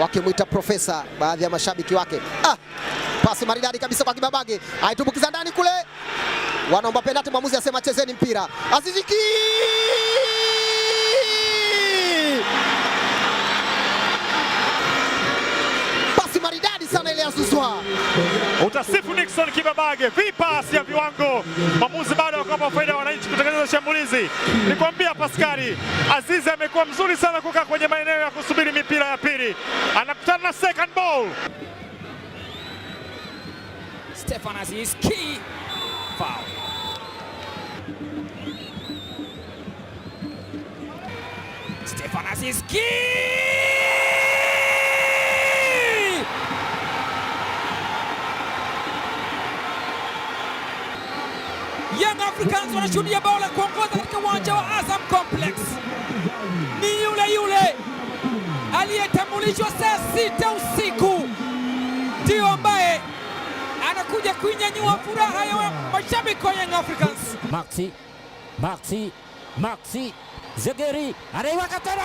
wakimwita profesa baadhi ya mashabiki wake. Pasi maridadi kabisa kwa Kibabage, aitumbukiza ndani kule, wanaomba penalti, mwamuzi asema chezeni mpira. Aziz Ki pasi maridadi sana ile ya Zouzoua. Utasifu Nixon Kibabage, vipasi ya viwango. Mwamuzi bado akawapa faida wananchi kutengeneza shambulizi. Nikwambia Pascali, Aziz amekuwa mzuri sana kukaa kwenye maeneo ya kusubiri mipira ya pili. Anakutana na second ball. Stefan Aziz Ki, foul. Stefan Aziz Ki, Young Africans wanashuhudia bao la kuongoza katika uwanja wa Azam Complex. Ni yule yule aliyetambulishwa saa 6 usiku ndio ambaye anakuja kuinyanyua furaha ya mashabiki wa Young Africans. Maxi Zegeri anaiweka tena,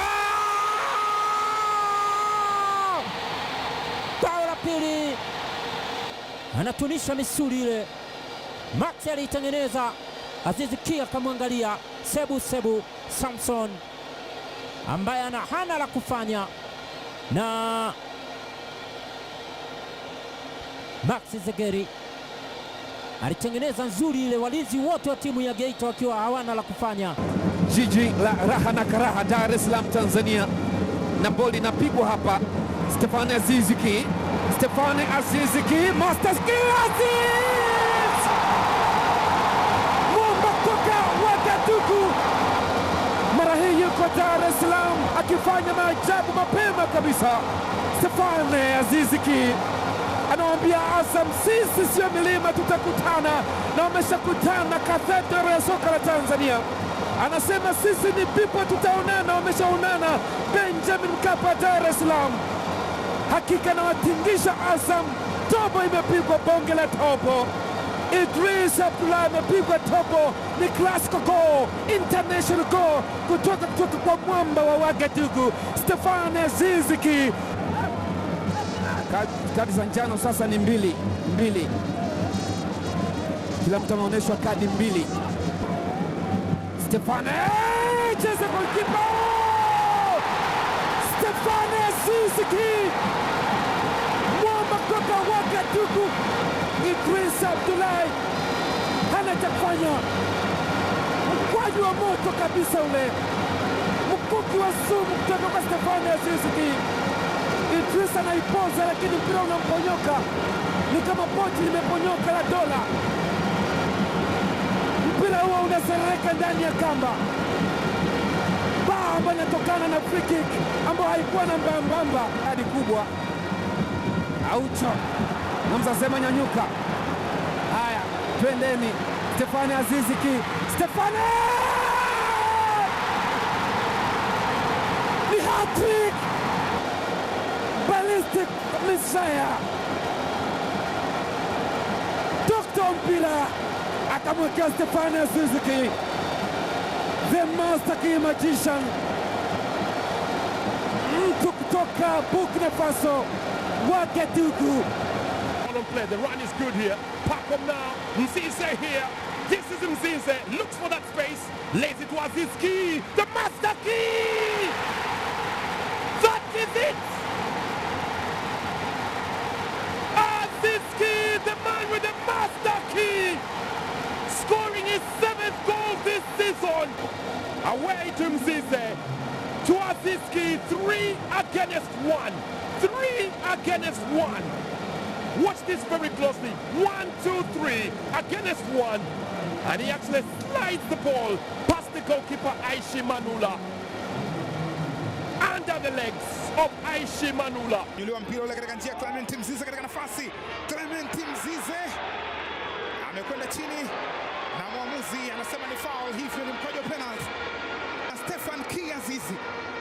bao la pili, anatunisha misuli ile. Maxi alitengeneza, Aziz Ki akamwangalia Sebu Samson ambaye hana la kufanya, na Maxi Zegeri alitengeneza nzuri ile, walinzi wote wa timu ya Geita wakiwa hawana la kufanya. Jiji la raha na karaha, Dar es Salaam, Tanzania, na boli inapigwa hapa. Stefan Aziz Ki, Master Ki, Aziz Mwamba kutoka Wagadugu, mara hii yuko Dar es Salaam akifanya maajabu mapema kabisa. Stefan Aziz Ki anawaambia Azam, sisi sio milima, tutakutana, na wameshakutana kathedra ya soka la Tanzania. Anasema sisi ni pipa, tutaonana, wameshaonana Benjamin Mkapa, Dar es Salaam. Hakika na watingisha Azam. Tobo imepigwa, bonge la tobo. Idris Abdullah amepigwa tobo, ni classical goal, international goal kutoka kwa mwamba wa Wagadugu, Stefan Aziz Ki. Kadi za njano sasa ni mbili. Kila mtu anaonyeshwa kadi mbili. Stefan cheza goalkeeper. Stefan Aziz Ki, mwamba kutoka Wagadugu. Idris Abdullah hana cha kufanya, mkwaju wa moto kabisa ule, mkuki wa sumu kutoka kwa Stefan Aziz Ki. Idris anaipoza lakini mpira unamponyoka, ni kama pochi limeponyoka la dola. Mpira huo unaserereka ndani ya kamba. Bao ambayo inatokana na free kick ambayo haikuwa na mbambamba. Hadi kubwa Aucho Hamza sema nyanyuka. Haya, twendeni. Stefan Aziz Ki, Stefan ni hat-trick. Ballistic Messiah, Dr. mpira akamwekea Stefan Aziz Ki, the master key magician, mtu kutoka Burkina Faso, Wagadugu. Play. The run is good here. Pack up now. Mzize here. This is Mzize. Looks for that space. Lays it to Aziz Ki. The master key. That is it. Aziz Ki, the man with the master key, scoring his 7th goal this season. Away to Mzize. To Aziz Ki, 3 against 1. 3 against 1. Watch this very closely. 1, 2, 3 against 1. And he actually slides the ball past the goalkeeper Aishi Manula. Under the legs of Aishi Manula. Yule mpira ule katika njia, Clement Mzize katika nafasi. Clement Mzize amekwenda chini na mwamuzi anasema ni foul, hivyo ni mkwaju penalty. Stefan Ki Aziz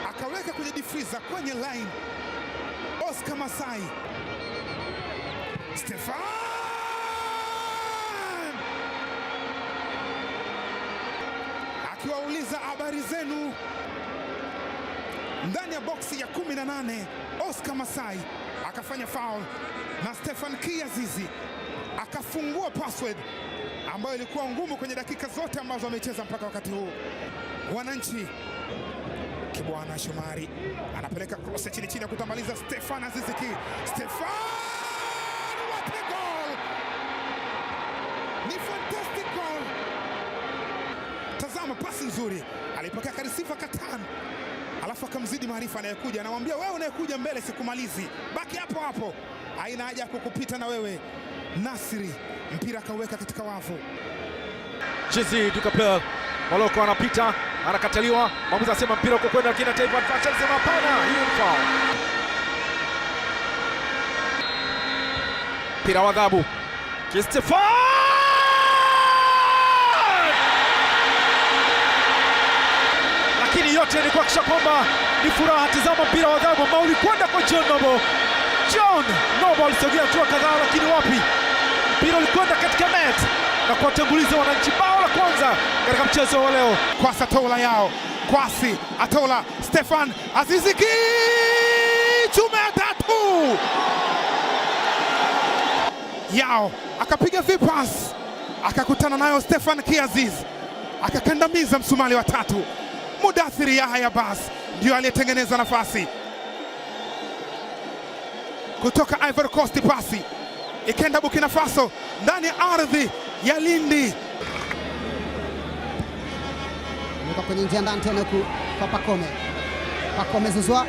akaweka kwenye difriza kwenye line. Oscar Masai. Stefan akiwauliza habari zenu ndani ya boksi ya 18 Oscar Masai akafanya foul na Stefan Kiazizi akafungua password ambayo ilikuwa ngumu kwenye dakika zote ambazo amecheza mpaka wakati huu. Wananchi, Kibwana Shomari anapeleka cross chini chini ya kutamaliza Stefan Azizi Ki. Stefan, what a goal! Ni fantastic goal. Tazama pasi nzuri, alipokea Karisifa Katan, alafu akamzidi maarifa anayekuja, anamwambia wewe unayekuja mbele sikumalizi, baki hapo hapo, haina haja kukupita na wewe. Nasri mpira akaweka katika wavu. Jezi Dukapel Maloko anapita, anakataliwa. Mwamuzi asema mpira uko kwenda, lakini Taifa Advance anasema hapana, hiyo ni foul. Mpira wa adhabu. Stefan! Lakini yote ni kuhakikisha kwamba ni furaha. Tazama mpira wa adhabu ambao ulikwenda kwa John Noble. John Noble alisogea tu kadhaa, lakini wapi? Mpira ulikwenda katika net na kuwatanguliza Wananchi bao la kwanza katika mchezo wa leo. Kwasi Atola yao. Kwasi Atola, Stefan Azizi Ki, chuma ya tatu yao, akapiga vipas, akakutana nayo Stefan Kiaziz, akakandamiza msumali wa tatu. Mudathiri Yahya Bas ndio aliyetengeneza nafasi kutoka Ivory Coast, pasi ikenda Burkina Faso ndani ya ardhi ya Lindi. Yuko kwenye njia ndani tena huku kwa Pacome. Pacome Zouzoua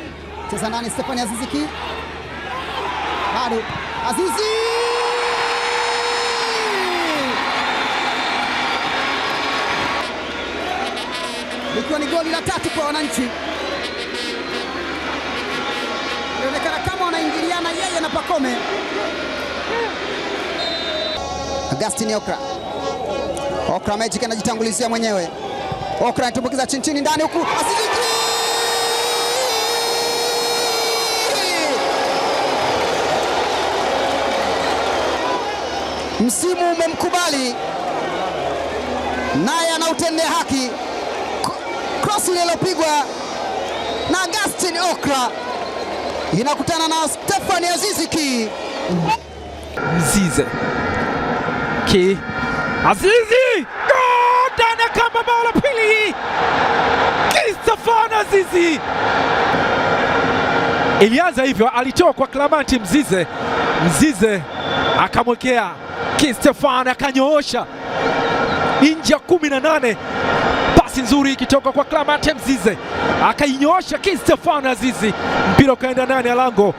cheza ndani, Stefan Azizi Ki. Bado Azizi! Ikiwa ni goli la tatu kwa Wananchi. Inaonekana kama wanaingiliana yeye na Pacome. Augustine Okra. Okra Magic anajitangulizia mwenyewe. Okra anatumbukiza chini chini ndani huku. Azizi Ki! Msimu umemkubali, naye anautendea haki. Cross ile iliyopigwa na Augustine Okra inakutana na Stefan Azizi Ki. Mzize Ki, Azizi ndani ya kamba, bao la pili. Stefan Azizi ilianza hivyo, alitoa kwa Clement Mzize, Mzize akamwekea Stefan, akanyoosha nje ya 18. Pasi nzuri ikitoka kwa Clement Mzize, akainyoosha Stefan Azizi, mpira ukaenda ndani ya lango.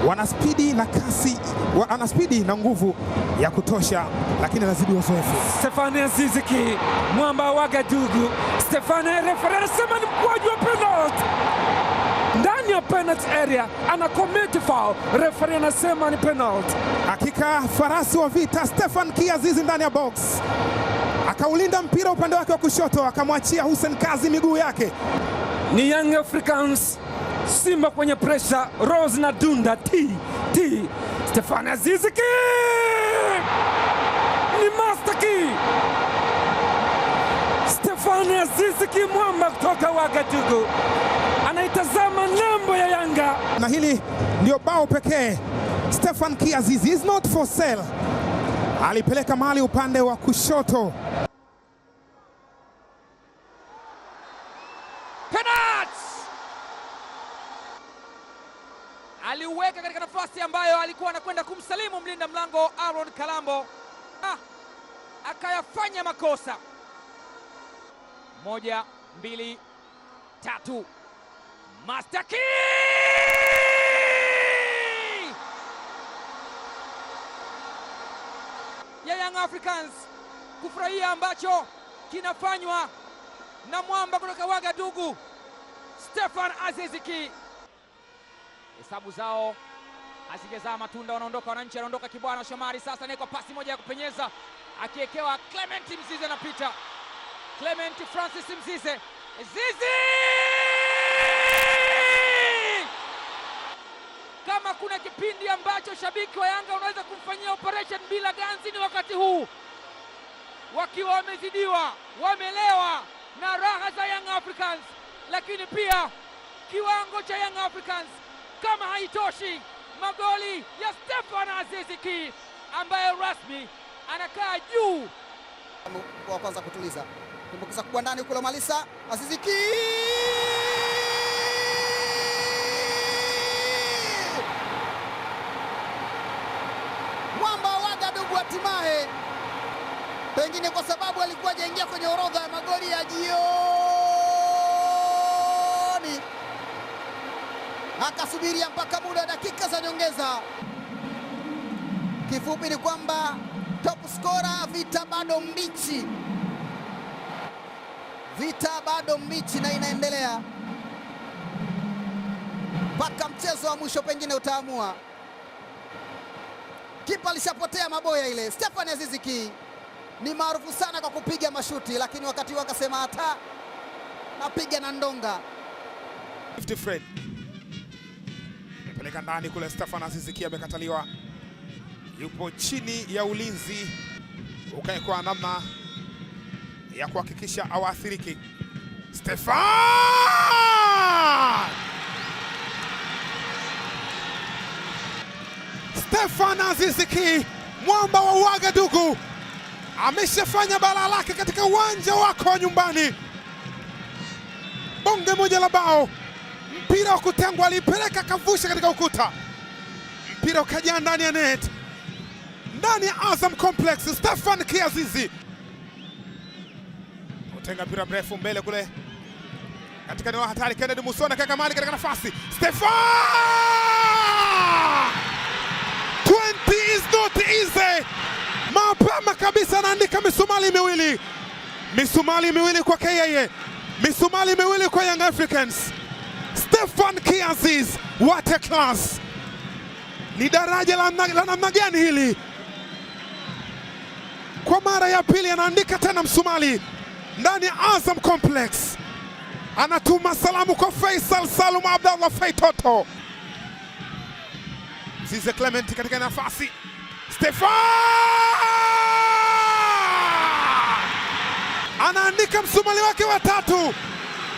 Wana spidi na kasi, wana spidi na nguvu ya kutosha, lakini anazidi uzoefu. Stefan Azizi Ki, mwamba wa Wagadugu. Stefan, referee anasema ni mkwaju wa penalty ndani ya penalty area, ana commit foul, referee anasema ni penalty. Hakika farasi wa vita Stefan Kiazizi ndani ya box, akaulinda mpira upande wake wa kushoto, akamwachia Hussein Kazi miguu yake. Ni Young Africans, Simba kwenye pressure, Rose na Dunda T. Stefan Azizi Ki ni master key. Stefan Azizi Ki, mwamba kutoka Wagadugu, anaitazama nembo ya Yanga, na hili ndio bao pekee. Stefan Kiazizi is not for sale, alipeleka mali upande wa kushoto. Aliuweka katika nafasi ambayo alikuwa anakwenda kumsalimu mlinda mlango Aaron Kalambo, akayafanya makosa. 1, 2, 3. Master Key ya Young Africans kufurahia ambacho kinafanywa na mwamba kutoka Wagadugu Stefan Azizi Ki. Hesabu zao hazijazaa matunda, wanaondoka Wananchi, anaondoka Kibwana Shomari. Sasa ni kwa pasi moja ya kupenyeza, akiekewa Clement Mzize, anapita Clement Francis Mzize. Zizi! Kama kuna kipindi ambacho shabiki wa Yanga unaweza kumfanyia operation bila ganzi, ni wakati huu, wakiwa wamezidiwa, wamelewa na raha za Young Africans, lakini pia kiwango cha Young Africans. Kama haitoshi, magoli ya Stefan Aziz Ki ambaye rasmi anakaa juu. Wa kwanza kutuliza, tumbukiza kubwa ndani kule, Malisa Aziz Ki mwamba wa Wagadugu hatimaye, pengine kwa sababu alikuwa hajaingia kwenye orodha ya magoli ya jioni, akasubiria mpaka muda wa dakika za nyongeza. Kifupi ni kwamba top scorer, vita bado mbichi, vita bado mbichi na inaendelea mpaka mchezo wa mwisho, pengine utaamua. Kipa alishapotea maboya ile. Stefan Aziz Ki ni maarufu sana kwa kupiga mashuti, lakini wakati huo akasema hata napiga na ndonga. 50 Fred peleka ndani kule, Stefan Aziz Ki amekataliwa, yupo chini ya ulinzi ukae kwa namna ya kuhakikisha hawaathiriki. Stefan Aziz Ki, mwamba wa Wagadugu, ameshafanya balaa lake katika uwanja wako wa nyumbani. Bonge moja la bao, mpira wa kutengwa, alipeleka kavusha katika ukuta, mpira ukajaa ndani ya net, ndani ya Azam Complex. Stefan Ki Azizi utenga mpira mrefu mbele kule katika eneo hatari. Kennedy Musona kaka mali katika nafasi. Stefan 20 is not easy. Mapema kabisa anaandika misumali miwili kwa KAA, misumali miwili kwa Young Africans. Stefan Ki Aziz, what a class! Ni daraja la namna gani hili? Kwa mara ya pili anaandika tena msumali ndani ya Azam Complex. Anatuma salamu kwa Faisal Salum Abdallah Faitoto. Zize Clement katika nafasi. Stefan anaandika msumali wake wa tatu,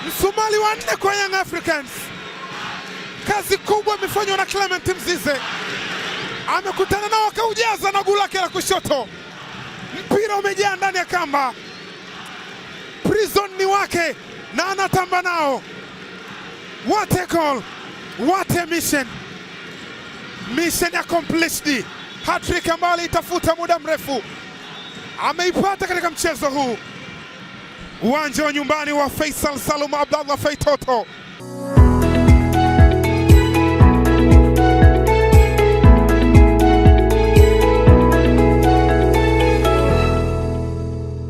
msumali wa 4 kwa Young Africans. Kazi kubwa imefanywa na Clement Mzize, amekutana nao akaujaza na guu lake la kushoto, mpira umejaa ndani ya kamba. Prison ni wake na anatamba nao. What a goal, what a mission, mission accomplished. Hat-trick ambayo alitafuta muda mrefu ameipata katika mchezo huu, uwanja wa nyumbani wa Faisal Salum Abdallah Faitoto.